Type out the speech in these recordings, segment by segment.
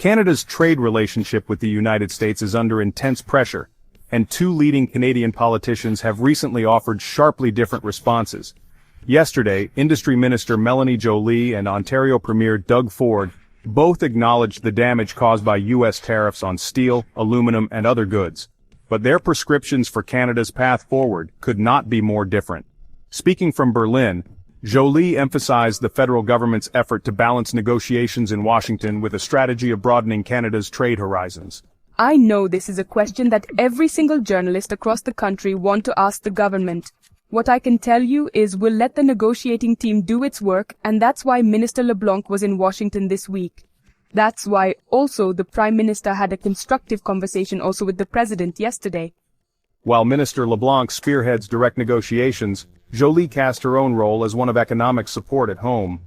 Canada's trade relationship with the United States is under intense pressure, and two leading Canadian politicians have recently offered sharply different responses. Yesterday, Industry Minister Melanie Jolie and Ontario Premier Doug Ford both acknowledged the damage caused by U.S. tariffs on steel, aluminum, and other goods. But their prescriptions for Canada's path forward could not be more different. Speaking from Berlin, Jolie emphasized the federal government's effort to balance negotiations in Washington with a strategy of broadening Canada's trade horizons. I know this is a question that every single journalist across the country want to ask the government. What I can tell you is we'll let the negotiating team do its work, and that's why Minister LeBlanc was in Washington this week. That's why also the Prime Minister had a constructive conversation also with the President yesterday. While Minister LeBlanc spearheads direct negotiations, Jolie cast her own role as one of economic support at home.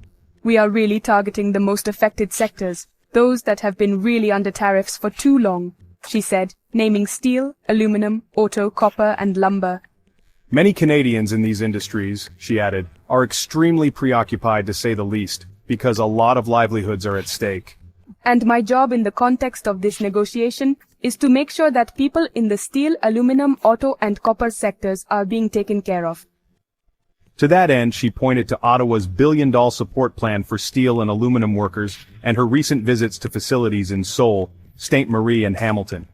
We are really targeting the most affected sectors, those that have been really under tariffs for too long, she said, naming steel, aluminum, auto, copper, and lumber. Many Canadians in these industries, she added, are extremely preoccupied to say the least, because a lot of livelihoods are at stake. And my job in the context of this negotiation is to make sure that people in the steel, aluminum, auto, and copper sectors are being taken care of. To that end, she pointed to Ottawa's billion-dollar support plan for steel and aluminum workers and her recent visits to facilities in Seoul, Ste. Marie, and Hamilton.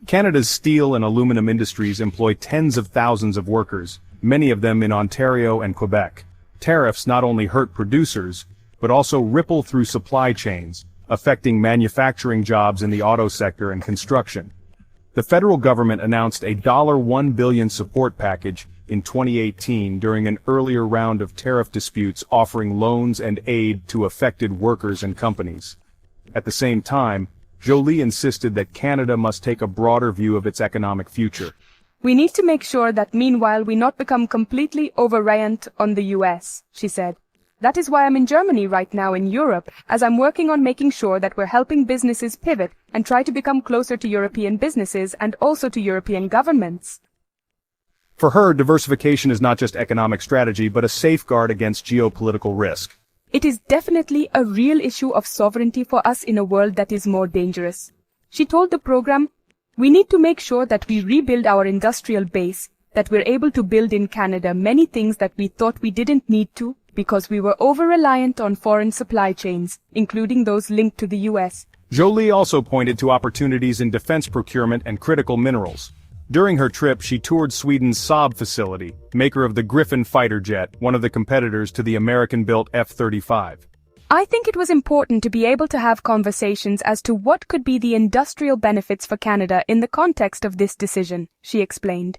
Canada's steel and aluminum industries employ tens of thousands of workers, many of them in Ontario and Quebec. Tariffs not only hurt producers, but also ripple through supply chains, affecting manufacturing jobs in the auto sector and construction. The federal government announced a $1 billion support package in 2018 during an earlier round of tariff disputes offering loans and aid to affected workers and companies. At the same time, Jolie insisted that Canada must take a broader view of its economic future. We need to make sure that meanwhile we not become completely over-reliant on the US, she said. That is why I'm in Germany right now in Europe, as I'm working on making sure that we're helping businesses pivot and try to become closer to European businesses and also to European governments. For her, diversification is not just economic strategy but a safeguard against geopolitical risk. It is definitely a real issue of sovereignty for us in a world that is more dangerous. She told the program, we need to make sure that we rebuild our industrial base, that we're able to build in Canada many things that we thought we didn't need to because we were over-reliant on foreign supply chains, including those linked to the US. Jolie also pointed to opportunities in defense procurement and critical minerals. During her trip, she toured Sweden's Saab facility, maker of the Gripen fighter jet, one of the competitors to the American-built F-35. I think it was important to be able to have conversations as to what could be the industrial benefits for Canada in the context of this decision, she explained.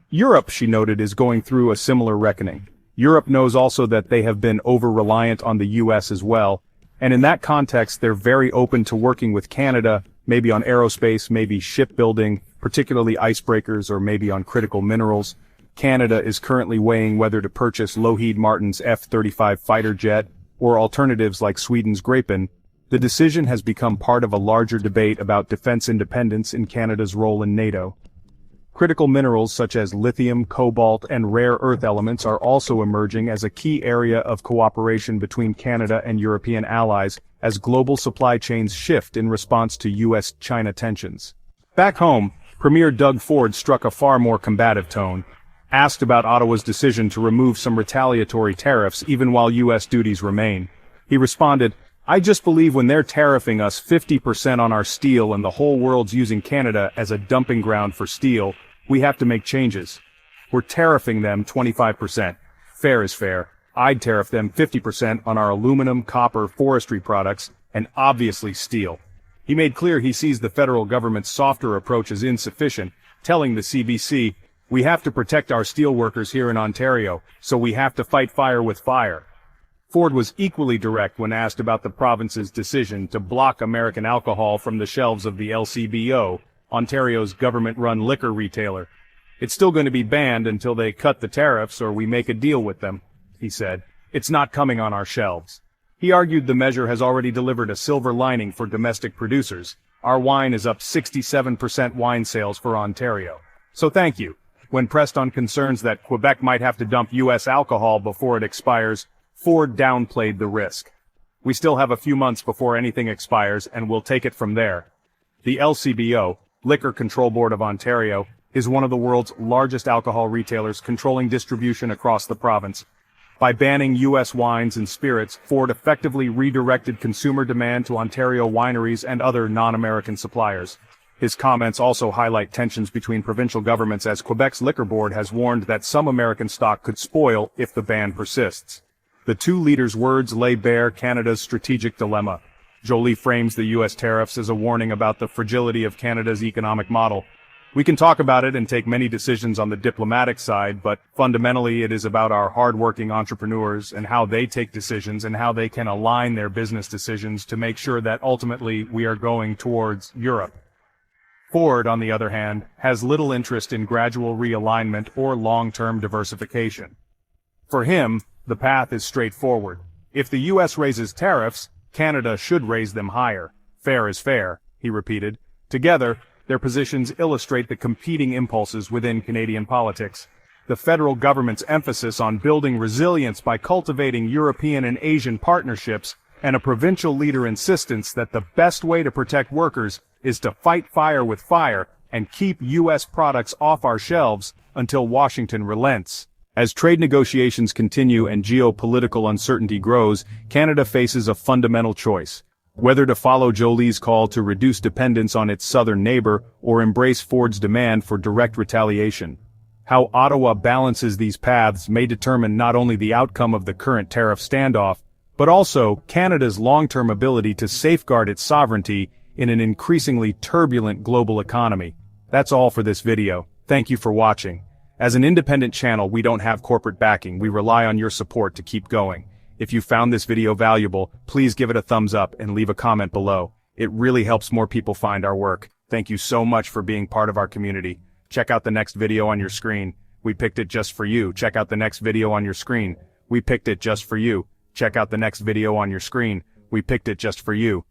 Europe, she noted, is going through a similar reckoning. Europe knows also that they have been over-reliant on the US as well, and in that context they're very open to working with Canada, maybe on aerospace, maybe shipbuilding, particularly icebreakers, or maybe on critical minerals. Canada is currently weighing whether to purchase Lockheed Martin's F-35 fighter jet, or alternatives like Sweden's Gripen. The decision has become part of a larger debate about defense independence in Canada's role in NATO. Critical minerals such as lithium, cobalt, and rare earth elements are also emerging as a key area of cooperation between Canada and European allies as global supply chains shift in response to US-China tensions. Back home, Premier Doug Ford struck a far more combative tone. Asked about Ottawa's decision to remove some retaliatory tariffs even while US duties remain, he responded, I just believe when they're tariffing us 50% on our steel and the whole world's using Canada as a dumping ground for steel, we have to make changes. We're tariffing them 25%. Fair is fair. I'd tariff them 50% on our aluminum, copper, forestry products, and obviously steel. He made clear he sees the federal government's softer approach as insufficient, telling the CBC, we have to protect our steelworkers here in Ontario, so we have to fight fire with fire. Ford was equally direct when asked about the province's decision to block American alcohol from the shelves of the LCBO, Ontario's government-run liquor retailer. It's still going to be banned until they cut the tariffs or we make a deal with them, he said. It's not coming on our shelves. He argued the measure has already delivered a silver lining for domestic producers. Our wine is up 67% wine sales for Ontario. So thank you. When pressed on concerns that Quebec might have to dump U.S. alcohol before it expires, Ford downplayed the risk. We still have a few months before anything expires, and we'll take it from there. The LCBO, Liquor Control Board of Ontario, is one of the world's largest alcohol retailers, controlling distribution across the province. By banning U.S. wines and spirits, Ford effectively redirected consumer demand to Ontario wineries and other non-American suppliers. His comments also highlight tensions between provincial governments, as Quebec's liquor board has warned that some American stock could spoil if the ban persists. The two leaders' words lay bare Canada's strategic dilemma. Jolie frames the U.S. tariffs as a warning about the fragility of Canada's economic model. We can talk about it and take many decisions on the diplomatic side, but fundamentally it is about our hard-working entrepreneurs and how they take decisions and how they can align their business decisions to make sure that ultimately we are going towards Europe. Ford, on the other hand, has little interest in gradual realignment or long-term diversification. For him, the path is straightforward. If the U.S. raises tariffs, Canada should raise them higher. Fair is fair, he repeated. Together, their positions illustrate the competing impulses within Canadian politics. The federal government's emphasis on building resilience by cultivating European and Asian partnerships, and a provincial leader insistence that the best way to protect workers is to fight fire with fire and keep U.S. products off our shelves until Washington relents. As trade negotiations continue and geopolitical uncertainty grows, Canada faces a fundamental choice: whether to follow Jolie's call to reduce dependence on its southern neighbor or embrace Ford's demand for direct retaliation. How Ottawa balances these paths may determine not only the outcome of the current tariff standoff, but also Canada's long-term ability to safeguard its sovereignty in an increasingly turbulent global economy. That's all for this video. Thank you for watching. As an independent channel, we don't have corporate backing. We rely on your support to keep going. If you found this video valuable, please give it a thumbs up and leave a comment below. It really helps more people find our work. Thank you so much for being part of our community. Check out the next video on your screen. We picked it just for you. Check out the next video on your screen. We picked it just for you. Check out the next video on your screen. We picked it just for you.